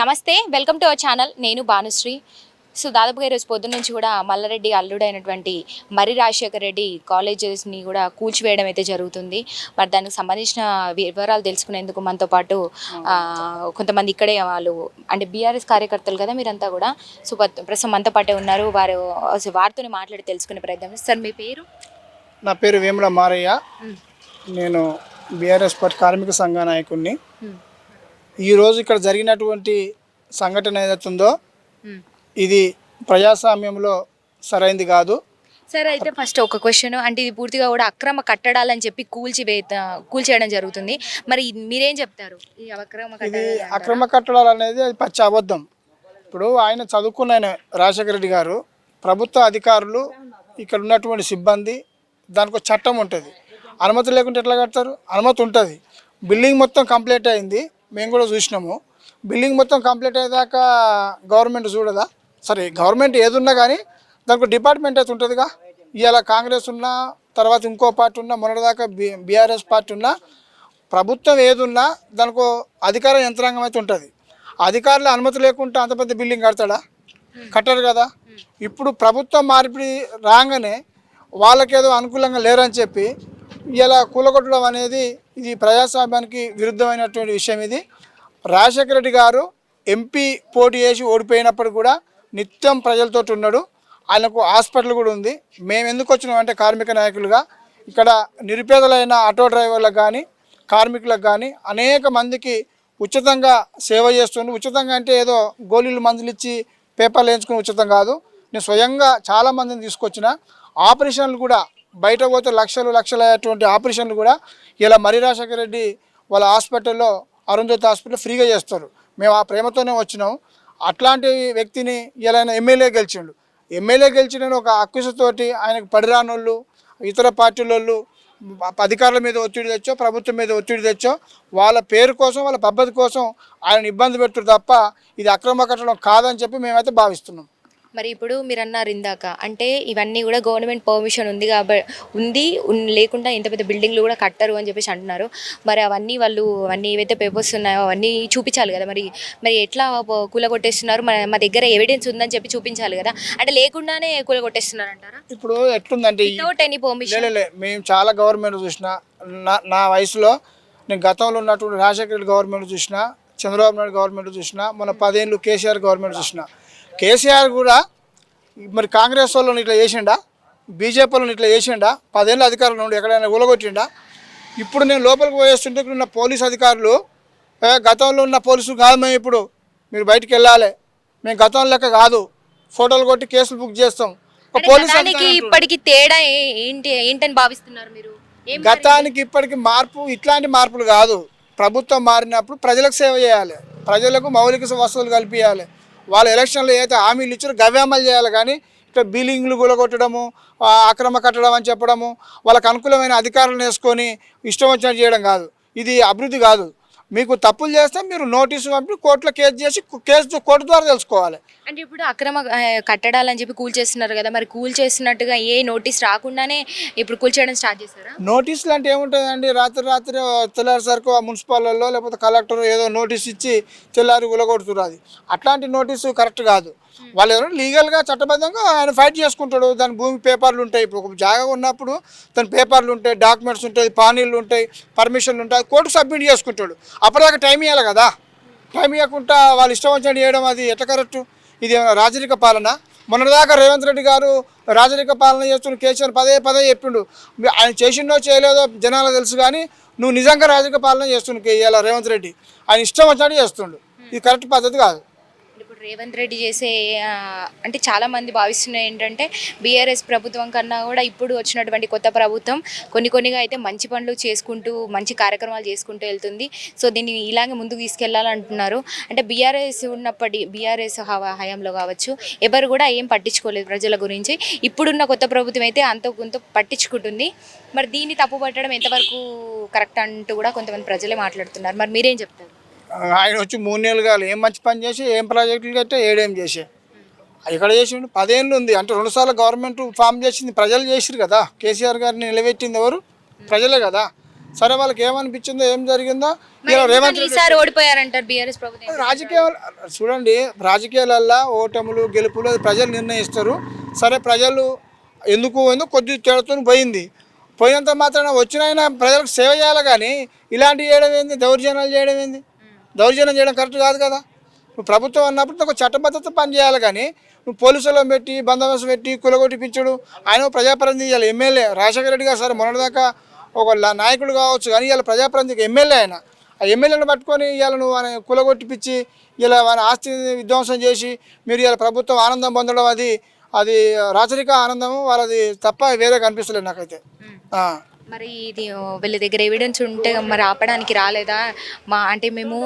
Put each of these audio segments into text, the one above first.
నమస్తే, welcome to our channel. నేను Bhanusri. So దాదాపుగా ఈరోజు పొద్దున్న నుంచి కూడా మల్లారెడ్డి అల్లుడైనటువంటి మర్రి రాజశేఖర రెడ్డి కాలేజెస్ని కూడా కూల్చివేయడం అయితే జరుగుతుంది. మరి దానికి సంబంధించిన వివరాలు తెలుసుకునేందుకు మనతో పాటు కొంతమంది ఇక్కడే వాళ్ళు అంటే బీఆర్ఎస్ కార్యకర్తలు కదా మీరంతా కూడా. సో ప్రస్తుతం మనతో పాటే ఉన్నారు. వారితో మాట్లాడి తెలుసుకునే ప్రయత్నం. సార్ మీ పేరు? నా పేరు వేముల మారయ్య. నేను బీఆర్ఎస్ పార్టీ కార్మిక సంఘ నాయకుడిని. ఈరోజు ఇక్కడ జరిగినటువంటి సంఘటన ఏదైతుందో ఇది ప్రజాస్వామ్యంలో సరైంది కాదు. సరే, అయితే ఫస్ట్ ఒక క్వశ్చన్, అంటే ఇది పూర్తిగా కూడా అక్రమ కట్టడాలని చెప్పి కూల్చేయడం జరుగుతుంది. మరి మీరేం చెప్తారు? ఈ అక్రమ కట్టడాలు అనేది అది పచ్చి అబద్ధం. ఇప్పుడు ఆయన చదువుకున్న ఆయన రాజశేఖర రెడ్డి గారు, ప్రభుత్వ అధికారులు, ఇక్కడ ఉన్నటువంటి సిబ్బంది, దానికి ఒక చట్టం ఉంటుంది. అనుమతి లేకుంటే ఎట్లా కడతారు? అనుమతి ఉంటుంది. బిల్డింగ్ మొత్తం కంప్లీట్ అయింది, మేము కూడా చూసినాము. బిల్డింగ్ మొత్తం కంప్లీట్ అయ్యేదాకా గవర్నమెంట్ చూడదా? సరే, గవర్నమెంట్ ఏదున్నా కానీ దానికి డిపార్ట్మెంట్ అయితే ఉంటుందిగా. ఇవాళ కాంగ్రెస్ ఉన్నా, తర్వాత ఇంకో పార్టీ ఉన్నా, మొన్నటిదాకా బీఆర్ఎస్ పార్టీ ఉన్నా, ప్రభుత్వం ఏదున్నా దానికి అధికార యంత్రాంగం అయితే ఉంటుంది. అధికారులు అనుమతి లేకుండా అంత పెద్ద బిల్డింగ్ కడతాడా? కట్టరు కదా. ఇప్పుడు ప్రభుత్వం మార్పిడి రాగానే వాళ్ళకేదో అనుకూలంగా లేరని చెప్పి ఇలా కూలగొట్టడం అనేది ఇది ప్రజాస్వామ్యానికి విరుద్ధమైనటువంటి విషయం. ఇది రాజశేఖర రెడ్డి గారు ఎంపీ పోటీ చేసి ఓడిపోయినప్పుడు కూడా నిత్యం ప్రజలతో ఉన్నాడు. ఆయనకు హాస్పిటల్ కూడా ఉంది. మేము ఎందుకు వచ్చినామంటే కార్మిక నాయకులుగా ఇక్కడ నిరుపేదలైన ఆటో డ్రైవర్లకు కానీ కార్మికులకు కానీ అనేక మందికి ఉచితంగా సేవ చేస్తుండే. ఉచితంగా అంటే ఏదో గోళీలు మందులు ఇచ్చి పేపర్లు వేయించుకుని ఉచితం కాదు. నేను స్వయంగా చాలామందిని తీసుకొచ్చిన. ఆపరేషన్లు కూడా బయట పోతే లక్షలైనటువంటి ఆపరేషన్లు కూడా ఇలా మర్రి రాజశేఖర రెడ్డి వాళ్ళ హాస్పిటల్లో, అరుంధతి హాస్పిటల్ ఫ్రీగా చేస్తారు. మేము ఆ ప్రేమతోనే వచ్చినాం. అట్లాంటి వ్యక్తిని ఇలా ఎమ్మెల్యే గెలిచిండు. ఎమ్మెల్యే గెలిచిన ఒక అక్కుసతోటి ఆయనకు పడిరానోళ్ళు, ఇతర పార్టీల అధికారుల మీద ఒత్తిడి తెచ్చో, ప్రభుత్వం మీద ఒత్తిడి తెచ్చో, వాళ్ళ పేరు కోసం, వాళ్ళ పద్ధతి కోసం ఆయన ఇబ్బంది పెడుతున్నారు తప్ప ఇది అక్రమ కట్టడం కాదని చెప్పి మేమైతే భావిస్తున్నాం. మరి ఇప్పుడు మీరు అన్నారు ఇందాక, అంటే ఇవన్నీ కూడా గవర్నమెంట్ పర్మిషన్ ఉంది కాబట్టి లేకుండా ఇంత పెద్ద బిల్డింగ్లు కూడా కట్టరు అని చెప్పేసి అంటున్నారు. మరి అవన్నీ ఏవైతే పేపర్స్ ఉన్నాయో అవన్నీ చూపించాలి కదా. మరి ఎట్లా కూలగొట్టేస్తున్నారు? మా దగ్గర ఎవిడెన్స్ ఉందని చెప్పి చూపించాలి కదా. అంటే లేకుండానే కూలగొట్టేస్తున్నారు అంటారా? ఇప్పుడు ఎట్లుందంటే ఎనీ పర్మిషన్ మేము చాలా గవర్నమెంట్ చూసిన. నా వయసులో నేను గతంలో ఉన్నటువంటి రాజశేఖర రెడ్డి గవర్నమెంట్ చూసిన, చంద్రబాబు నాయుడు గవర్నమెంట్ చూసిన, మన 10 ఏళ్ళు కేసీఆర్ గవర్నమెంట్ చూసిన. కేసీఆర్ కూడా మరి కాంగ్రెస్ వాళ్ళని ఇట్లా చేసిండా? బీజేపీ వాళ్ళని ఇట్లా చేసిండా? 10 ఏళ్ళ అధికారులు నుండి ఎక్కడైనా ఊలగొట్టిండా? ఇప్పుడు నేను లోపలికి పోయేస్తుంటే ఇక్కడ ఉన్న పోలీసు అధికారులు, గతంలో ఉన్న పోలీసులు కాదు మేము, ఇప్పుడు మీరు బయటికి వెళ్ళాలి, మేము గతం లెక్క కాదు, ఫోటోలు కొట్టి కేసులు బుక్ చేస్తాం. పోలీసు ఇప్పటికి తేడా ఏంటని భావిస్తున్నారు మీరు? గతానికి ఇప్పటికి మార్పు ఇట్లాంటి మార్పులు కాదు. ప్రభుత్వం మారినప్పుడు ప్రజలకు సేవ చేయాలి, ప్రజలకు మౌలిక వసతులు కల్పించాలి. వాళ్ళు ఎలక్షన్లో ఏదైతే హామీలు ఇచ్చారో గవి అమలు చేయాలి. కానీ ఇట్లా బిల్డింగ్లు కూలగొట్టడము, అక్రమ కట్టడం అని చెప్పడము, వాళ్ళకు అనుకూలమైన అధికారులను వేసుకొని ఇష్టం వచ్చినట్టు చేయడం కాదు. ఇది అభివృద్ధి కాదు. మీకు తప్పులు చేస్తే మీరు నోటీసు పంపి కోర్టులో కేసు చేసి కోర్టు ద్వారా తెలుసుకోవాలి. అంటే ఇప్పుడు అక్రమ కట్టడాలని చెప్పి కూల్చేస్తున్నారు కదా, మరి కూల్చేస్తున్నట్టుగా ఏ నోటీస్ రాకుండానే ఇప్పుడు కూల్చేయడం స్టార్ట్ చేస్తారా? నోటీసులు అంటే ఏముంటుందండి? రాత్రి తెల్లారిసరికి మున్సిపాల్లో లేకపోతే కలెక్టర్ ఏదో నోటీస్ ఇచ్చి తెల్లారి కూలగొడుతున్నారు. అది అట్లాంటి నోటీసు కరెక్ట్ కాదు. వాళ్ళు ఎవరో లీగల్గా చట్టబద్ధంగా ఆయన ఫైట్ చేసుకుంటాడు. దాని భూమి పేపర్లు ఉంటాయి. ఇప్పుడు ఒక జాగా ఉన్నప్పుడు దాని పేపర్లు ఉంటాయి, డాక్యుమెంట్స్ ఉంటాయి, పానీళ్ళు ఉంటాయి, పర్మిషన్లు ఉంటాయి. కోర్టుకు సబ్మిట్ చేసుకుంటాడు. అప్పటిదాకా టైం ఇవ్వాలి కదా. టైం ఇవ్వకుండా వాళ్ళు ఇష్టం వచ్చినట్టు చేయడం అది ఎట్లా కరెక్ట్? ఇది రాజరిక పాలన. మొన్నటిదాకా రేవంత్ రెడ్డి గారు రాజరిక పాలన చేస్తున్న కేసీఆర్ పదే చెప్పిండు. ఆయన చేసిండో చేయలేదో జనాలకు తెలుసు, కానీ నువ్వు నిజంగా రాజరిక పాలన చేస్తుండు ఇలా రేవంత్ రెడ్డి. ఆయన ఇష్టం వచ్చినట్టు చేస్తుండు. ఇది కరెక్ట్ పద్ధతి కాదు. ఇప్పుడు రేవంత్ రెడ్డి చేసే అంటే చాలామంది భావిస్తున్నది ఏంటంటే బీఆర్ఎస్ ప్రభుత్వం కన్నా కూడా ఇప్పుడు వచ్చినటువంటి కొత్త ప్రభుత్వం కొన్నిగా అయితే మంచి పనులు చేసుకుంటూ మంచి కార్యక్రమాలు చేసుకుంటూ వెళ్తుంది. సో దీన్ని ఇలాగే ముందుకు తీసుకెళ్లాలంటున్నారు. అంటే బీఆర్ఎస్ హయాంలో కావచ్చు ఎవరు కూడా ఏం పట్టించుకోలేదు ప్రజల గురించి. ఇప్పుడున్న కొత్త ప్రభుత్వం అయితే అంత కొంత పట్టించుకుంటుంది. మరి దీన్ని తప్పు పట్టడం ఎంతవరకు కరెక్ట్ అంటూ కూడా కొంతమంది ప్రజలే మాట్లాడుతున్నారు. మరి మీరేం చెప్తారు? ఆయన వచ్చి 3 నెలలు కాదు, ఏం మంచి పని చేసి ఏం ప్రాజెక్టులు కట్టే ఏడేం చేసే ఇక్కడ చేసిండు. 10 ఏళ్ళు ఉంది అంటే 2 సార్లు గవర్నమెంట్ ఫామ్ చేసింది ప్రజలు చేసిరు కదా. కేసీఆర్ గారిని నిలబెట్టింది ఎవరు? ప్రజలే కదా. సరే వాళ్ళకి ఏమనిపించిందో ఏం జరిగిందో మరి ఇలా రేవంత్ ఎందుకని ఈసారి ఓడిపోయారంటారు బీఆర్ఎస్ ప్రభుత్వం రాజకీయాలు చూడండి, రాజకీయాలల్లో ఓటములు గెలుపులు అది ప్రజలు నిర్ణయిస్తారు. సరే ప్రజలు ఎందుకు కొద్ది తేడాతో పోయింది. పోయినంత మాత్రాన వచ్చిన ఆయన ప్రజలకు సేవ చేయాలి, కానీ ఇలాంటివి చేయడం ఏంది, దౌర్జన్యాలు చేయడం ఏంది? దౌర్జన్యం చేయడం కరెక్ట్ కాదు కదా. నువ్వు ప్రభుత్వం అన్నప్పుడు ఒక చట్టబద్ధత పని చేయాలి, కానీ నువ్వు పోలీసులను పెట్టి బందోబస్తు పెట్టి కులగొట్టిపించడు. ఆయన ప్రజాప్రతినిధి, ఇవాళ ఎమ్మెల్యే రాజశేఖర రెడ్డి గారు సరే మొన్నటిదాకా ఒక నాయకుడు కావచ్చు, కానీ ఇవాళ ప్రజాప్రతినిధికి ఎమ్మెల్యే ఆయన. ఆ ఎమ్మెల్యేలను పట్టుకొని ఇవాళ నువ్వు ఆయన కులగొట్టిపించి ఇలా ఆయన ఆస్తి విధ్వంసం చేసి మీరు ఇవాళ ప్రభుత్వం ఆనందం పొందడం అది రాచరిక ఆనందము వాళ్ళది తప్ప వేరే కనిపిస్తలేదు నాకైతే. మరి ఇది వీళ్ళ దగ్గర ఎవిడెన్స్ ఉంటే మరి ఆపడానికి రాలేదా? అంటే మేము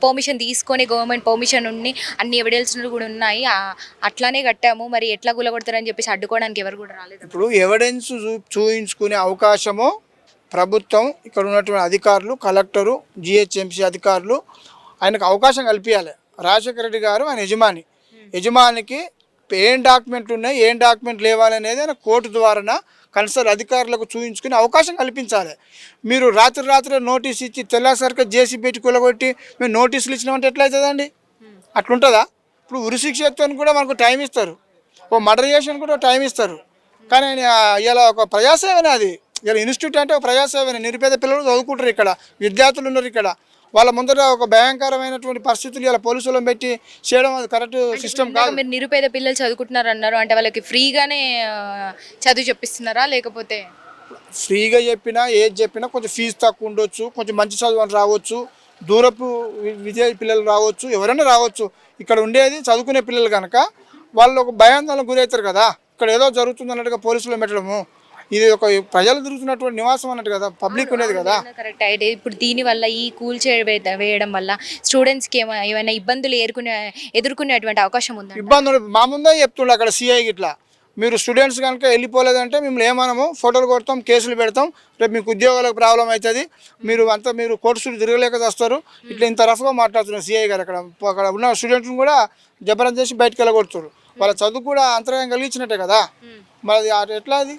పర్మిషన్ తీసుకొని గవర్నమెంట్ పర్మిషన్ ఉండి అన్ని ఎవిడెన్స్లు కూడా ఉన్నాయి, అట్లానే కట్టాము, మరి ఎట్లా కూలగొడతారని చెప్పేసి అడ్డుకోవడానికి ఎవరు కూడా రాలేదు. ఇప్పుడు ఎవిడెన్స్ చూపించుకునే అవకాశము ప్రభుత్వం, ఇక్కడ ఉన్నటువంటి అధికారులు, కలెక్టరు, జిహెచ్ఎంసీ అధికారులు ఆయనకు అవకాశం కల్పించాలి. రాజశేఖర రెడ్డి గారు ఆయన యజమానికి ఏం డాక్యుమెంట్లు ఉన్నాయి, ఏం డాక్యుమెంట్ లేవాలనేది ఆయన కోర్టు ద్వారా కన్సర్న్ అధికారులకు చూపించుకునే అవకాశం కల్పించాలి. మీరు రాత్రి నోటీస్ ఇచ్చి తెల్లాసరికి జేసీ పెట్టి కూలగొట్టి మేము నోటీసులు ఇచ్చినామంటే ఎట్లా అవుతుందండి? అట్లుంటుందా? ఇప్పుడు ఉరిశిక్ష ఎత్తుని కూడా మనకు టైం ఇస్తారు, ఓ మర్డర్ చేసిన కూడా టైం ఇస్తారు, కానీ ఇలా ఒక ప్రజాసేవనే అది. ఇలా ఇన్స్టిట్యూట్ అంటే ఒక ప్రజాసేవనే. నిరుపేద పిల్లలు చదువుకుంటారు, ఇక్కడ విద్యార్థులు ఉన్నారు, ఇక్కడ వాళ్ళ ముందర ఒక భయంకరమైనటువంటి పరిస్థితులు ఇలా పోలీసులను పెట్టి చేయడం అది కరెక్ట్ సిస్టమ్ కాదు. మీరు నిరుపేద పిల్లలు చదువుకుంటున్నారు అన్నారు, అంటే వాళ్ళకి ఫ్రీగానే చదువు చెప్పిస్తున్నారా? లేకపోతే ఫ్రీగా చెప్పినా ఏది చెప్పినా కొంచెం ఫీజు తక్కువ ఉండొచ్చు, కొంచెం మంచి చదువు అని రావచ్చు, దూరపు విద్య పిల్లలు రావచ్చు, ఎవరైనా రావచ్చు. ఇక్కడ ఉండేది చదువుకునే పిల్లలు కనుక వాళ్ళు ఒక భయాందోళనకు గురవుతారు కదా. ఇక్కడ ఏదో జరుగుతుంది అన్నట్టుగా పోలీసులు పెట్టడము, ఇది ఒక ప్రజలు తిరుగుతున్నటువంటి నివాసం అన్నట్టు కదా, పబ్లిక్ ఉండేది కదా. Correct idea. ఇప్పుడు దీనివల్ల ఈ వేయడం వల్ల స్టూడెంట్స్కి ఏమైనా ఇబ్బందులు ఎదుర్కొనేటువంటి అవకాశం ఉందా? ఇబ్బందులు మా ముందే చెప్తుండే అక్కడ సిఐ ఇట్లా, మీరు స్టూడెంట్స్ కనుక వెళ్ళిపోలేదంటే మిమ్మల్ని ఏమనము, ఫోటోలు కొడతాం, కేసులు పెడతాం, రేపు మీకు ఉద్యోగాలకు ప్రాబ్లం అవుతుంది, మీరు కోర్టు చుట్టూ తిరగలేక వస్తారు, ఇట్లా ఇంత రఫ్గా మాట్లాడుతున్నారు సిఐ గారు. అక్కడ ఉన్న స్టూడెంట్స్ని కూడా జబర్దస్త్ చేసి బయటకు వెళ్ళగొడుతున్నారు. వాళ్ళ చదువు కూడా అంతరాయం కలిగించినట్టే కదా. మరి అది ఎట్లా? అది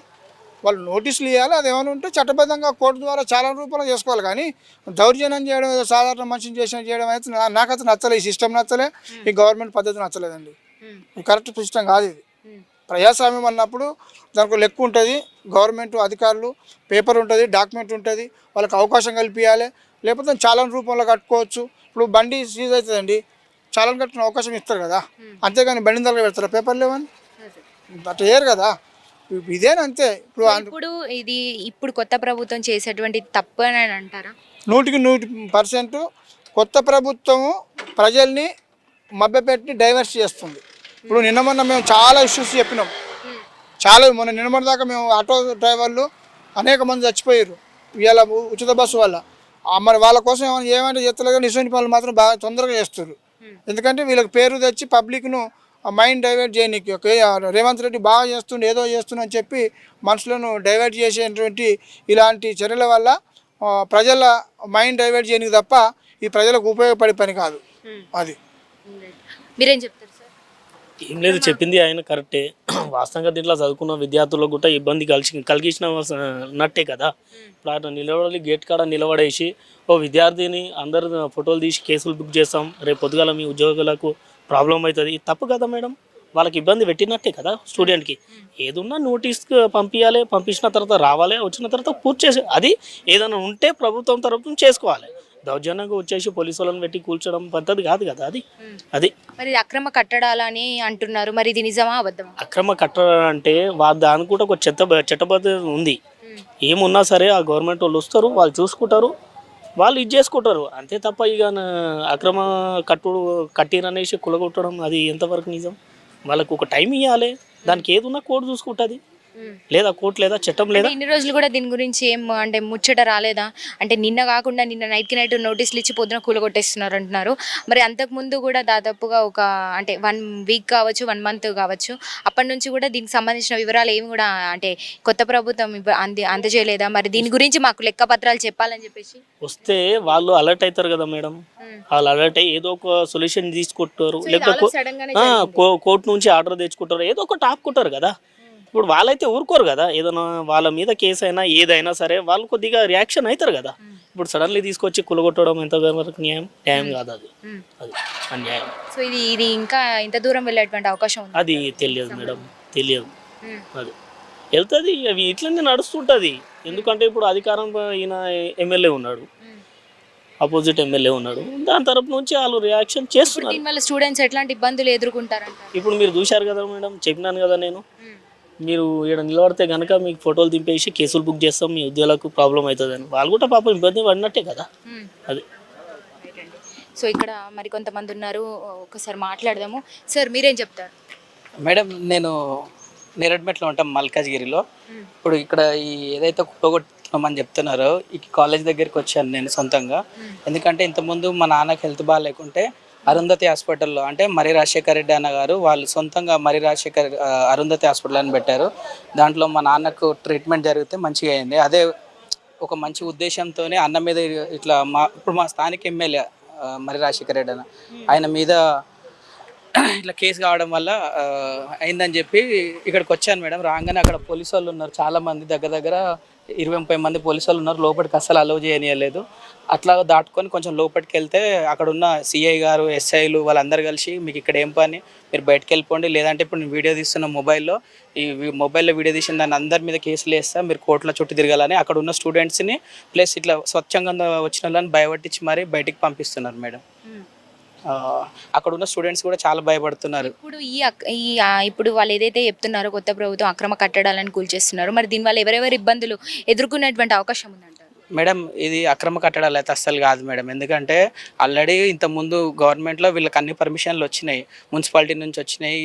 వాళ్ళు నోటీసులు ఇవ్వాలి, అది ఏమైనా ఉంటే చట్టబద్ధంగా కోర్టు ద్వారా చాలా రూపంలో చేసుకోవాలి, కానీ దౌర్జన్యం చేయడం ఏదో సాధారణ మనిషిని చేయడం అయితే నాకైతే నచ్చలేదు. ఈ సిస్టమ్ నచ్చలే, ఈ గవర్నమెంట్ పద్ధతి నచ్చలేదండి. కరెక్ట్ సిస్టమ్ కాదు ఇది. ప్రజాస్వామ్యం అన్నప్పుడు దానికి లెక్క ఉంటుంది, గవర్నమెంట్ అధికారులు పేపర్ ఉంటుంది, డాక్యుమెంట్ ఉంటుంది, వాళ్ళకి అవకాశం కల్పించాలి. లేకపోతే చాలాన్ రూపంలో కట్టుకోవచ్చు. ఇప్పుడు బండి సీజ్ అవుతుందండి, చాలాన్ కట్టుకునే అవకాశం ఇస్తారు కదా, అంతేగాని బండి దగ్గర పెడతారా పేపర్ లేవని? అట్లా వేయరు కదా. ఇదేనంతే. ఇప్పుడు కొత్త ప్రభుత్వం చేసేటువంటి తప్పు అని అంటారా? 100% కొత్త ప్రభుత్వము ప్రజల్ని మభ్యపెట్టి డైవర్స్ చేస్తుంది. ఇప్పుడు మొన్న మేము చాలా ఇష్యూస్ చెప్పినాం, మొన్న దాకా మేము ఆటో డ్రైవర్లు అనేక మంది చచ్చిపోయారు ఇవాళ ఉచిత బస్సు వల్ల. మరి వాళ్ళ కోసం ఏమంటే చేస్తలేదు, కానీ ఇటువంటి పనులు మాత్రం బాగా తొందరగా చేస్తారు. ఎందుకంటే వీళ్ళకి పేరు తెచ్చి పబ్లిక్ను మైండ్ డైవర్ట్ చేయడానికి రేవంత్ రెడ్డి బాగా చేస్తుండే, ఏదో చేస్తుందని చెప్పి మనుషులను డైవర్ట్ చేసేటువంటి ఇలాంటి చర్యల వల్ల ప్రజల మైండ్ డైవర్ట్ చేయడానికి తప్ప ఈ ప్రజలకు ఉపయోగపడే పని కాదు. అది మీరేం చెప్తారు సార్? ఏం లేదు, చెప్పింది ఆయన కరెక్టే. వాస్తవంగా దీంట్లో చదువుకున్న విద్యార్థులకు కూడా ఇబ్బంది కలిగించినట్టే కదా. ఇప్పుడు ఆయన నిలబడాలి, గేట్ కాడ నిలబడేసి ఓ విద్యార్థిని అందరు ఫోటోలు తీసి కేసులు బుక్ చేస్తాం, రేపు పొద్దుగాల మీ ఉద్యోగులకు ప్రాబ్లం అవుతుంది, తప్పు కదా మేడం. వాళ్ళకి ఇబ్బంది పెట్టినట్టే కదా స్టూడెంట్కి. ఏదున్నా నోటీస్ పంపించాలి, పంపించిన తర్వాత రావాలి, వచ్చిన తర్వాత పూర్తి చేసి అది ఏదైనా ఉంటే ప్రభుత్వం తరఫున చేసుకోవాలి. దౌర్జన్యంగా వచ్చేసి పోలీసు వాళ్ళని పెట్టి కూల్చడం పద్ధతి కాదు కదా అది. అది మరి అక్రమ కట్టడాలని అంటున్నారు, మరి ఇది నిజమా అబద్ధమా? అక్రమ కట్టడం అంటే దానికి కూడా ఒక చట్టబద్ధత ఉంది. ఏమున్నా సరే ఆ గవర్నమెంట్ వాళ్ళు వస్తారు, వాళ్ళు చూసుకుంటారు, వాళ్ళు ఇది చేసుకుంటారు అంతే తప్ప ఇక అక్రమ కట్టిరనేసి కులగొట్టడం అది ఎంతవరకు నిజం? వాళ్ళకు ఒక టైం ఇవ్వాలి, దానికి ఏదున్నా కోర్టు చూసుకుంటుంది, లేదా కోర్టు లేదా చట్టం లేదా. ఇన్ని రోజులు కూడా దీని గురించి ఏం అంటే ముచ్చట రాలేదా? అంటే నిన్న కాకుండా నిన్న నైట్కి నైట్ నోటీసులు ఇచ్చి పొద్దున కూలగొట్టేస్తున్నారు అంటున్నారు. మరి అంతకుముందు కూడా దాదాపుగా ఒక అంటే 1 వీక్ కావచ్చు, 1 మంత్ కావచ్చు, అప్పటి నుంచి కూడా దీనికి సంబంధించిన వివరాలు ఏమి కూడా అంటే కొత్త ప్రభుత్వం అందజేయలేదా? మరి దీని గురించి మాకు లెక్కపత్రాలు చెప్పాలని చెప్పేసి వస్తే వాళ్ళు అలర్ట్ అవుతారు కదా మేడం. వాళ్ళు అలర్ట్ అయ్యి ఏదో ఒక సొల్యూషన్ తీసుకుంటారు, లేకపోతే కోర్టు నుంచి ఆర్డర్ తెచ్చుకుంటారు, ఏదో ఒకటి ఆపుకుంటారు కదా. ఇప్పుడు వాళ్ళైతే ఊరుకోరు కదా, ఏదైనా వాళ్ళ మీద కేసు అయినా ఏదైనా సరే వాళ్ళు కొద్దిగా రియాక్షన్ అవుతారు కదా. ఇప్పుడు సడన్లీ తీసుకొచ్చి కులగొట్టడం ఎంతవరకు న్యాయం కాదు, అది అది అన్యాయం. సో ఇది ఇంకా ఇంత దూరం వెళ్ళేటువంటి అవకాశం ఉంది. అది తెలియదు మేడం, తెలియదు. అది వెళ్తుంది, అవి ఇట్లనే నడుస్తుంటుంది. ఎందుకంటే ఇప్పుడు అధికారం ఈయన ఎమ్మెల్యే ఉన్నాడు, అపోజిట్ ఎమ్మెల్యే ఉన్నాడు, దాని తరపు నుంచి వాళ్ళు రియాక్షన్ చేస్తున్నారు. దీనివల్ల స్టూడెంట్స్ ఎట్లాంటి ఇబ్బందులు ఎదుర్కొంటారంట? ఇప్పుడు మీరు చూశారు కదా మేడం, చెప్పినాను కదా నేను, మీరు ఇక్కడ నిలబడితే కనుక మీకు ఫోటోలు దింపేసి కేసులు బుక్ చేస్తాం, మీ ఉద్యోగాలకు ప్రాబ్లం అవుతుందని వాళ్ళు కూడా పాపం ఇబ్బంది పడినట్టే కదా. అది సో ఇక్కడ మరి కొంతమంది ఉన్నారు, ఒకసారి మాట్లాడదాము. సార్ మీరేం చెప్తారు? మేడం, నేను నేరడ్మెట్లో ఉంటాం మల్కాజ్గిరిలో. ఇప్పుడు ఇక్కడ ఈ ఏదైతే కుప్పగొట్టున్నామని చెప్తున్నారో ఈ కాలేజ్ దగ్గరికి వచ్చాను నేను సొంతంగా. ఎందుకంటే ఇంతకుముందు మా నాన్నకి హెల్త్ బాగాలేకుంటే అరుంధతి హాస్పిటల్లో, అంటే మరి రాజశేఖర రెడ్డి అన్న గారు వాళ్ళు సొంతంగా అరుంధతి హాస్పిటల్ అని పెట్టారు. దాంట్లో మా నాన్నకు ట్రీట్మెంట్ జరిగితే మంచిగా అయింది. అదే ఒక మంచి ఉద్దేశంతోనే అన్న మీద ఇట్లా ఇప్పుడు మా స్థానిక ఎమ్మెల్యే మరి రాజశేఖర రెడ్డి అన్న ఆయన మీద ఇట్లా కేసు కావడం వల్ల అయిందని చెప్పి ఇక్కడికి వచ్చాను మేడం. రాగానే అక్కడ పోలీసు వాళ్ళు ఉన్నారు చాలామంది, దగ్గర 20-30 మంది పోలీసు వాళ్ళు ఉన్నారు. లోపలికి అస్సలు అలౌ చేయనియలేదు. అట్లా దాటుకొని కొంచెం లోపలికి వెళ్తే అక్కడ ఉన్న సిఐ గారు, ఎస్ఐలు వాళ్ళందరూ కలిసి మీకు ఇక్కడ ఏం పని, మీరు బయటకు వెళ్ళిపోండి, లేదంటే ఇప్పుడు నేను వీడియో తీస్తున్న మొబైల్లో వీడియో తీసిన దాన్ని అందరి మీద కేసులు వేస్తా, మీరు కోర్టుల చుట్టూ తిరగాలని అక్కడ ఉన్న స్టూడెంట్స్ని ప్లస్ ఇట్లా స్వచ్ఛంగా వచ్చిన వాళ్ళని భయపట్టించి మరీ బయటికి పంపిస్తున్నారు మేడం. అక్కడ ఉన్న స్టూడెంట్స్ కూడా చాలా భయపడుతున్నారు. ఇప్పుడు వాళ్ళు ఏదైతే చెప్తున్నారో కొత్త ప్రభుత్వం అక్రమ కట్టడాలను కూల్చేస్తున్నారు, మరి దీనివల్ల ఎవరెవరు ఇబ్బందులు ఎదుర్కొనేటువంటి అవకాశం ఉందంటారు? మేడం, ఇది అక్రమ కట్టడాలు అయితే అస్సలు కాదు మేడం. ఎందుకంటే ఆల్రెడీ ఇంతకుముందు గవర్నమెంట్లో వీళ్ళకి అన్ని పర్మిషన్లు వచ్చినాయి, మున్సిపాలిటీ నుంచి వచ్చినాయి,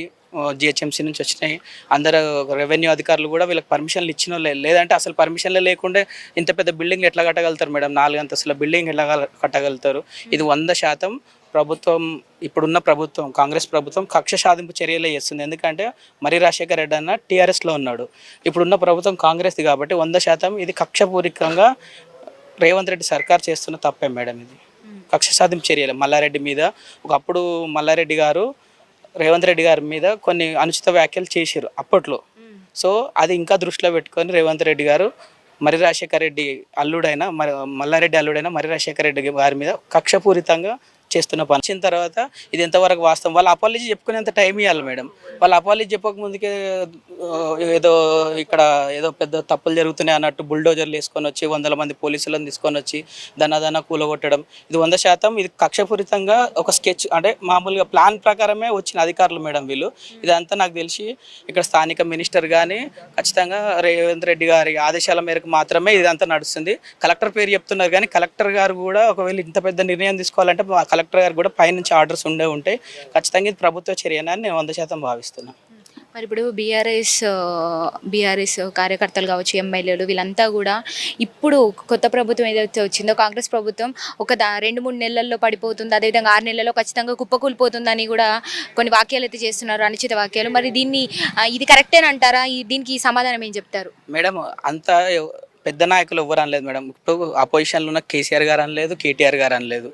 జిహెచ్ఎంసీ నుంచి వచ్చినాయి, అందరు రెవెన్యూ అధికారులు కూడా వీళ్ళకి పర్మిషన్లు ఇచ్చిన లేదంటే అసలు పర్మిషన్లే లేకుంటే ఇంత పెద్ద బిల్డింగ్ ఎట్లా కట్టగలుగుతారు మేడం? 4 అంతస్తుల బిల్డింగ్ ఎట్లా కట్టగలుగుతారు? ఇది 100% ప్రభుత్వం, ఇప్పుడున్న ప్రభుత్వం కాంగ్రెస్ ప్రభుత్వం కక్ష సాధింపు చర్యలే చేస్తుంది. ఎందుకంటే మరి రాజశేఖర రెడ్డి అన్న టీఆర్ఎస్లో ఉన్నాడు, ఇప్పుడున్న ప్రభుత్వం కాంగ్రెస్ది కాబట్టి 100% ఇది కక్షపూరితంగా రేవంత్ రెడ్డి సర్కార్ చేస్తున్న తప్పే మేడం. ఇది కక్ష సాధింపు చర్యలు మల్లారెడ్డి మీద. ఒకప్పుడు మల్లారెడ్డి గారు రేవంత్ రెడ్డి గారి మీద కొన్ని అనుచిత వ్యాఖ్యలు చేశారు అప్పట్లో. సో అది ఇంకా దృష్టిలో పెట్టుకొని రేవంత్ రెడ్డి గారు మరి రాజశేఖర రెడ్డి అల్లుడైన మల్లారెడ్డి అల్లుడైన మరి రాజశేఖర రెడ్డి గారి మీద కక్షపూరితంగా చేస్తున్న పని. వచ్చిన తర్వాత ఇది ఎంతవరకు వాస్తవం, వాళ్ళు అపాలజీ చెప్పుకునేంత టైం ఇవ్వాలి మేడం. వాళ్ళు అపాలజీ చెప్పక ముందుకే ఏదో ఇక్కడ ఏదో పెద్ద తప్పులు జరుగుతున్నాయి అన్నట్టు బుల్డోజర్లు వేసుకొని వచ్చి 100 మంది పోలీసులను తీసుకొని వచ్చి దన్న కూలగొట్టడం, ఇది 100% ఇది కక్షపూరితంగా ఒక స్కెచ్, అంటే మామూలుగా ప్లాన్ ప్రకారమే వచ్చిన అధికారులు మేడం వీళ్ళు. ఇదంతా నాకు తెలిసి ఇక్కడ స్థానిక మినిస్టర్ కానీ ఖచ్చితంగా రేవంత్ రెడ్డి గారి ఆదేశాల మేరకు మాత్రమే ఇదంతా నడుస్తుంది. కలెక్టర్ పేరు చెప్తున్నారు కానీ కలెక్టర్ గారు కూడా ఒకవేళ ఇంత పెద్ద నిర్ణయం తీసుకోవాలంటే కలెక్టర్ గారు కూడా పైనుంచి ఆర్డర్స్ ఉంటాయి. ఖచ్చితంగా ఇది ప్రభుత్వ చర్యనని నేను 100% భావిస్తున్నాను. మరి ఇప్పుడు బీఆర్ఎస్ కార్యకర్తలు కావచ్చు, ఎమ్మెల్యేలు వీళ్ళంతా కూడా ఇప్పుడు కొత్త ప్రభుత్వం ఏదైతే వచ్చిందో కాంగ్రెస్ ప్రభుత్వం ఒక 2-3 నెలల్లో పడిపోతుంది, అదేవిధంగా 6 నెలల్లో ఖచ్చితంగా కుప్పకూలిపోతుందని కూడా కొన్ని వాక్యాలు అయితే చేస్తున్నారు, అనుచిత వాక్యాలు. మరి ఇది కరెక్టేనంటారా? దీనికి సమాధానం ఏం చెప్తారు మేడం? అంతా పెద్ద నాయకులు ఎవరు అనలేదు మేడం. ఇప్పుడు అపోజిషన్లో ఉన్న కేసీఆర్ గారు అనలేదు, కేటీఆర్ గారు అనలేదు,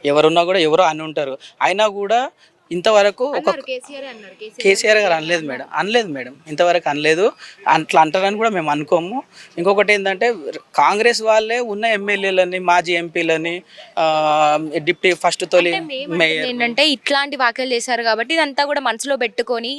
ఎవరున్నా కూడా ఎవరో అని ఉంటారు. అయినా కూడా ఇంతవరకు ఒక కేసీఆర్ గారు అనలేదు మేడం, ఇంతవరకు అనలేదు. అట్లా అంటారని కూడా మేము అనుకోము. ఇంకొకటి ఏంటంటే కాంగ్రెస్ వాళ్ళే ఉన్న ఎమ్మెల్యేలని, మాజీ ఎంపీలని, డిప్యూటీ ఫస్ట్ తొలి మేయర్ ఏంటంటే ఇట్లాంటి వ్యాఖ్యలు చేశారు కాబట్టి ఇదంతా కూడా మనసులో పెట్టుకొని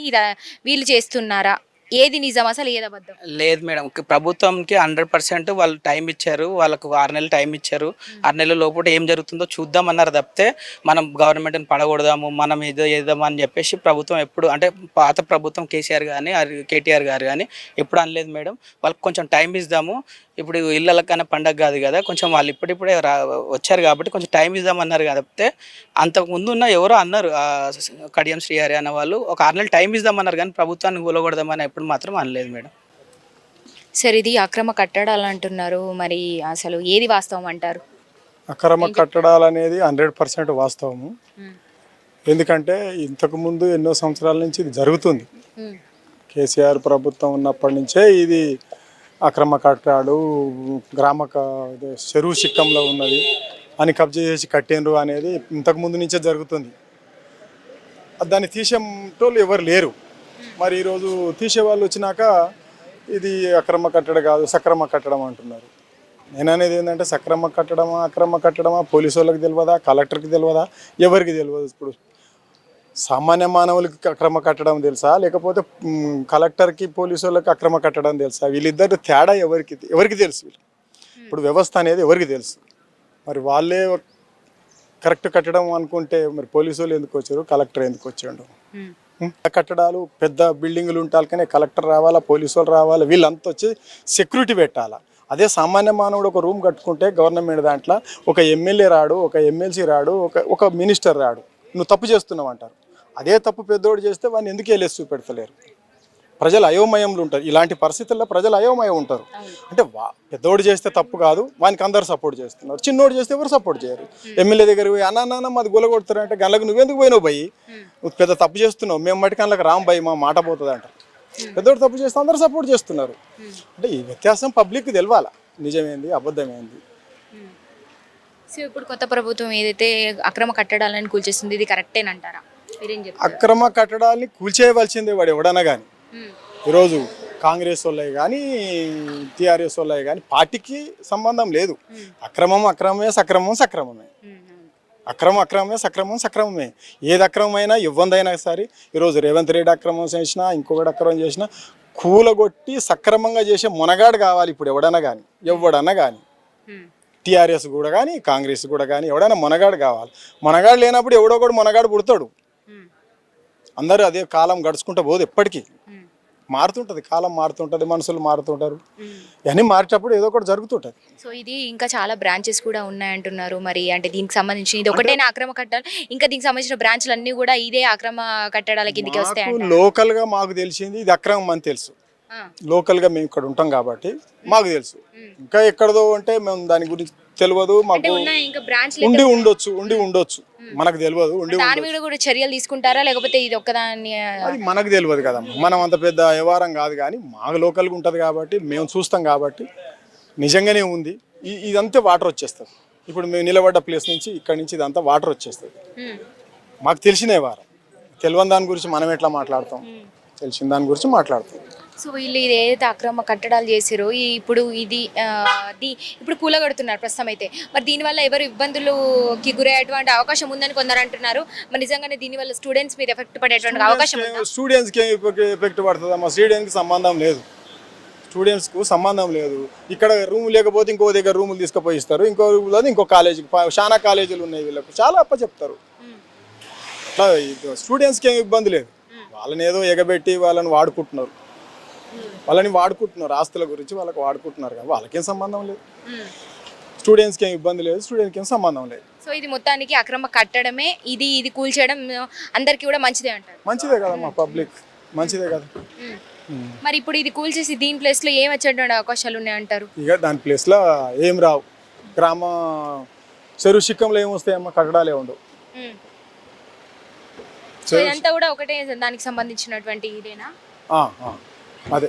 వీళ్ళు చేస్తున్నారా? ఏది నిజం అసలు, ఏది అబద్ధం? లేదు మేడం, ప్రభుత్వంకి 100% వాళ్ళు టైం ఇచ్చారు, వాళ్ళకు 6 నెలలు టైం ఇచ్చారు. 6 నెలల లోపల ఏం జరుగుతుందో చూద్దామన్నారు తప్పితే మనం గవర్నమెంట్ని పడగొడదాము, మనం ఏదామని చెప్పేసి ప్రభుత్వం ఎప్పుడు, అంటే పాత ప్రభుత్వం కేసీఆర్ కానీ కేటీఆర్ గారు కానీ ఎప్పుడు అనలేదు మేడం. వాళ్ళకి కొంచెం టైం ఇద్దాము, ఇప్పుడు ఇళ్ళకన్నా పండగ కాదు కదా, కొంచెం వాళ్ళు ఇప్పుడిప్పుడే వచ్చారు కాబట్టి కొంచెం టైం ఇద్దామన్నారు కాబట్టి అంతకుముందు ఉన్న ఎవరో అన్నారు, కడియం శ్రీహరి అన్న వాళ్ళు ఒక 6 నెలలు టైం ఇద్దామన్నారు కానీ ప్రభుత్వాన్ని కూలగొడదామని ఎప్పుడు మాత్రం అనలేదు మేడం. సరే, ఇది అక్రమ కట్టడాలు అంటున్నారు, మరి అసలు ఏది వాస్తవం అంటారు? అక్రమ కట్టడాలు అనేది 100% వాస్తవము. ఎందుకంటే ఇంతకుముందు ఎన్నో సంవత్సరాల నుంచి ఇది జరుగుతుంది. కేసీఆర్ ప్రభుత్వం ఉన్నప్పటి నుంచే ఇది అక్రమ కట్టడాలు చెరువు చిక్కంలో ఉన్నది అని కబ్జా చేసి కట్టిండ్రు అనేది ఇంతకుముందు నుంచే జరుగుతుంది. దాన్ని తీసేటోళ్ళు ఎవరు లేరు. మరి ఈరోజు తీసేవాళ్ళు వచ్చినాక ఇది అక్రమ కట్టడం కాదు సక్రమ కట్టడం అంటున్నారు. నేను అనేది ఏంటంటే సక్రమ కట్టడమా అక్రమ కట్టడమా పోలీసు వాళ్ళకి తెలియదా, కలెక్టర్కి తెలియదా, ఎవరికి తెలియదు. ఇప్పుడు సామాన్య మానవులకి అక్రమ కట్టడం తెలుసా, లేకపోతే కలెక్టర్కి పోలీసు వాళ్ళకి అక్రమ కట్టడం తెలుసా? వీళ్ళిద్దరు తేడా ఎవరికి తెలుసు? ఇప్పుడు వ్యవస్థ అనేది ఎవరికి తెలుసు? మరి వాళ్ళే కరెక్ట్ కట్టడం అనుకుంటే మరి పోలీసు వాళ్ళు ఎందుకు వచ్చారు, కలెక్టర్ ఎందుకు వచ్చాడు? కట్టడాలు పెద్ద బిల్డింగులు ఉంటాయి కానీ కలెక్టర్ రావాలా, పోలీసు వాళ్ళు రావాలా, వీళ్ళంతా వచ్చి సెక్యూరిటీ పెట్టాలా. అదే సామాన్య మానవుడు ఒక రూమ్ కట్టుకుంటే గవర్నమెంట్ దాంట్లో ఒక ఎమ్మెల్యే రాడు, ఒక ఎమ్మెల్సీ రాడు, ఒక మినిస్టర్ రాడు, నువ్వు తప్పు చేస్తున్నావు అంటారు. అదే తప్పు పెద్దోడు చేస్తే వాడిని ఎందుకు వెళ్ళేసి చూపెడతలేరు? ప్రజలు అయోమయంలో ఉంటారు. ఇలాంటి పరిస్థితుల్లో ప్రజలు అయోమయం ఉంటారు. అంటే పెద్దోడు చేస్తే తప్పు కాదు, వానికి అందరు సపోర్ట్ చేస్తున్నారు. చిన్నోడు చేస్తే ఎవరు సపోర్ట్ చేయరు. ఎమ్మెల్యే దగ్గర పోయి అన్న మాది గొలగొడతారు అంటే గళ్ళకు నువ్వెందుకు పోయినావు భయ్, నువ్వు పెద్ద తప్పు చేస్తున్నావు, మేము మట్టి కళ్ళకి రామ్ భయ్ మా మాట పోతుంది అంటారు. పెద్దోడు తప్పు చేస్తే అందరు సపోర్ట్ చేస్తున్నారు. అంటే ఈ వ్యత్యాసం పబ్లిక్కి తెలవాలా, నిజమేంది అబద్ధమేంది. సో ఇప్పుడు కొత్త ప్రభుత్వం ఏదైతే అక్రమ కట్టడాలను కూల్చేస్తుంది ఇది కరెక్టేనంటారా? మీరేం చెప్తారు? అక్రమ కట్టడాల్ని కూల్చేయవలసిందే వాడు ఎవడన్నా కానీ. ఈరోజు కాంగ్రెస్ వాళ్ళే కానీ టీఆర్ఎస్ వాళ్ళే కానీ పార్టీకి సంబంధం లేదు. అక్రమమే సక్రమమే. సక్రమమే. ఏది అక్రమమైనా ఇవ్వందైనా సరే ఈరోజు రేవంత్ రెడ్డి అక్రమం చేసినా ఇంకొకటి అక్రమం చేసినా కూలగొట్టి సక్రమంగా చేసే మునగాడు కావాలి ఇప్పుడు ఎవడన్నా కానీ. టీఆర్ఎస్ కూడా కానీ కాంగ్రెస్ కూడా కానీ ఎవడైనా మునగాడు కావాలి. మునగాడు లేనప్పుడు ఎవడో కూడా మునగాడు పుడతాడు. అందరూ అదే కాలం గడుచుకుంటూ పోదు, ఎప్పటికీ మారుతుంటుంది, కాలం మారుతుంటుంది, మనుషులు మారుతుంటారు. ఇవన్నీ మారేటప్పుడు ఏదో ఒకటి జరుగుతుంటుంది. సో ఇది ఇంకా చాలా బ్రాంచెస్ కూడా ఉన్నాయంటున్నారు. మరి అంటే దీనికి సంబంధించి ఇది ఒకటేనా అక్రమ కట్టాలి, ఇంకా దీనికి సంబంధించిన బ్రాంచ్లు అన్నీ కూడా ఇదే అక్రమ కట్టడాల కిందకి వస్తాయి? లోకల్గా మాకు తెలిసింది ఇది అక్రమం అని తెలుసు. లోకల్గా మేము ఇక్కడ ఉంటాం కాబట్టి మాకు తెలుసు. ఇంకా ఎక్కడదో అంటే మేము దాని గురించి తెలియదు. మాకు ఉండి ఉండొచ్చు మనకు తెలియదు. దాని మీద కూడా చర్యలు తీసుకుంటారా లేకపోతే ఇది ఒక్కదాన్ని? అది మనకు తెలియదు కదా, మనం అంత పెద్ద వ్యవహారం కాదు. కానీ మాకు లోకల్గా ఉంటుంది కాబట్టి మేము చూస్తాం కాబట్టి నిజంగానే ఉంది. ఇదంతా వాటర్ వచ్చేస్తుంది. ఇప్పుడు మేము నిలబడ్డ ప్లేస్ నుంచి ఇక్కడ నుంచి ఇదంతా వాటర్ వచ్చేస్తుంది. మాకు తెలిసిన వ్యవహారం. తెలియని దాని గురించి మనం ఎట్లా మాట్లాడతాం? తెలిసిన దాని గురించి మాట్లాడతాం. సో వీళ్ళు ఇది ఏదైతే అక్రమ కట్టడాలు చేసారో ఇప్పుడు ఇప్పుడు కూలగొడుతున్నారు ప్రస్తుతం అయితే. మరి దీనివల్ల ఎవరు ఇబ్బందులకి గురయ్యేటువంటి అవకాశం ఉందని కొందరు అంటున్నారు. మరి నిజంగానే దీనివల్ల స్టూడెంట్స్ మీద ఎఫెక్ట్ పడేటువంటి అవకాశం ఉందా? స్టూడెంట్స్కి ఎఫెక్ట్ పడుతుందమ్మా? స్టూడెంట్స్కి సంబంధం లేదు. ఇక్కడ రూమ్ లేకపోతే ఇంకో దగ్గర రూములు తీసుకుపోయి ఇస్తారు. ఇంకో కాలేజీకి చాలా కాలేజీలు ఉన్నాయి. వీళ్ళకు చాలా చెప్తారు. అట్లా స్టూడెంట్స్కి ఏమి ఇబ్బంది లేదు. వాళ్ళని ఏదో ఎగబెట్టి వాళ్ళని వాడుకుంటున్నారు. ఆస్తుల గురించి వాళ్ళకి వాడుకుంటున్నారు కదా, వాళ్ళకేం సంబంధం లేదు. స్టూడెంట్స్కి ఏం ఇబ్బంది లేదు, స్టూడెంట్కి ఏం సంబంధం లేదు. సో ఇది మొత్తానికి అక్రమ కట్టడమే, ఇది కూల్చేయడం అందరికీ కూడా మంచిదే అంటారు? మంచిదే కదా మా పబ్లిక్, మంచిదే కదా. మరి ఇప్పుడు ఇది కూల్చేసి దీని ప్లేస్లో ఏం వచ్చేటువంటి అవకాశాలు ఉన్నాయంటారు? ఇక దాని ప్లేస్లో ఏం రావు. గ్రామ చెరువు శిఖంలో ఏమొస్తాయమ్మా? కట్టడాలే ఉండవు. సో ఇదంతా కూడా ఒకటే దానికి సంబంధించినటువంటి ఇదేనా? అదే.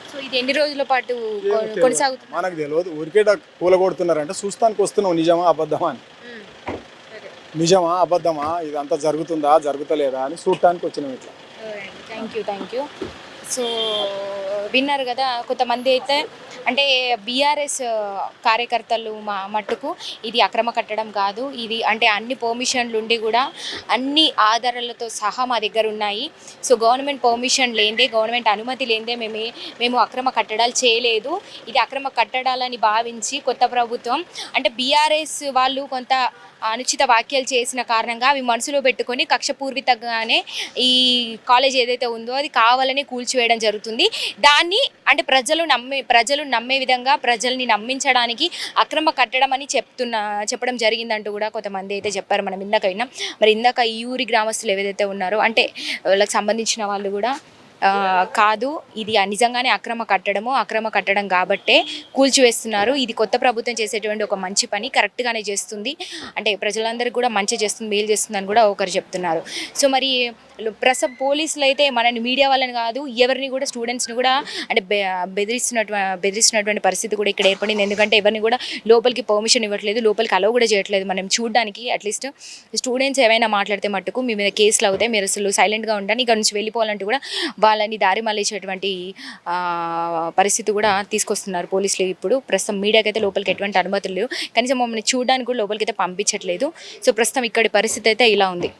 సో ఇది ఎన్ని రోజుల పాటు కొనసాగుతుంది? మనకు తెలియదు. ఊరికే కూలగొడుతున్నారంటే చూస్తానికి వస్తున్నాం. నిజమా అబద్ధమా అని, నిజమా అబద్ధమా, ఇదంతా జరుగుతుందా జరుగుతలేదా అని చూడటానికి వచ్చినాం ఇట్లా. Thank you. సో విన్నారు కదా, కొంతమంది అయితే అంటే బీఆర్ఎస్ కార్యకర్తలు మట్టుకు ఇది అక్రమ కట్టడం కాదు, ఇది అంటే అన్ని పర్మిషన్లు ఉండి కూడా అన్ని ఆధారాలతో సహా మా దగ్గర ఉన్నాయి. సో గవర్నమెంట్ పర్మిషన్ లేదే, గవర్నమెంట్ అనుమతి లేదే మేము అక్రమ కట్టడాలు చేయలేదు. ఇది అక్రమ కట్టడాలని భావించి కొత్త ప్రభుత్వం అంటే బీఆర్ఎస్ వాళ్ళు కొంత అనుచిత వ్యాఖ్యలు చేసిన కారణంగా అవి మనసులో పెట్టుకొని కక్షపూర్వితంగానే ఈ కాలేజ్ ఏదైతే ఉందో అది కావాలని కూల్చివేయడం జరుగుతుంది. దాన్ని అంటే ప్రజలు నమ్మే విధంగా ప్రజల్ని నమ్మించడానికి అక్రమ కట్టడం అని చెప్పడం జరిగిందంటూ కూడా కొంతమంది అయితే చెప్పారు. మనం ఇందాక విన్నాం. మరి ఇందాక ఈ ఊరి గ్రామస్తులు ఏదైతే ఉన్నారో అంటే వాళ్ళకి సంబంధించిన వాళ్ళు కూడా కాదు, ఇది నిజంగానే అక్రమ కట్టడం కాబట్టే కూల్చివేస్తున్నారు. ఇది కొత్త ప్రభుత్వం చేసేటువంటి ఒక మంచి పని, కరెక్ట్గానే చేస్తుంది, అంటే ప్రజలందరికీ కూడా మంచి చేస్తుంది, మేలు చేస్తుంది అని కూడా ఒకరు చెప్తున్నారు. సో మరి ప్రస్తుతం పోలీసులు అయితే మనని మీడియా వాళ్ళని కాదు ఎవరిని కూడా స్టూడెంట్స్ని కూడా అంటే బెదిరిస్తున్నటువంటి పరిస్థితి కూడా ఇక్కడ ఏర్పడింది. ఎందుకంటే ఎవరిని కూడా లోపలికి పర్మిషన్ ఇవ్వట్లేదు, లోపలికి అలౌ కూడా చేయట్లేదు. మనం చూడడానికి అట్లీస్ట్ స్టూడెంట్స్ ఏమైనా మాట్లాడితే మట్టుకు మీ మీద కేసులు అవుతాయి, మీరు అసలు సైలెంట్గా ఉంటాను, ఇక్కడ నుంచి వెళ్ళిపోవాలంటూ కూడా వాళ్ళని దారి మళ్ళించేటువంటి పరిస్థితి కూడా తీసుకొస్తున్నారు పోలీసులు. ఇప్పుడు ప్రస్తుతం మీడియాకి అయితే లోపలికి ఎటువంటి అనుమతులు లేవు, కనీసం మమ్మల్ని చూడడానికి కూడా లోపలికి అయితే పంపించట్లేదు. సో ప్రస్తుతం ఇక్కడి పరిస్థితి అయితే ఇలా ఉంది.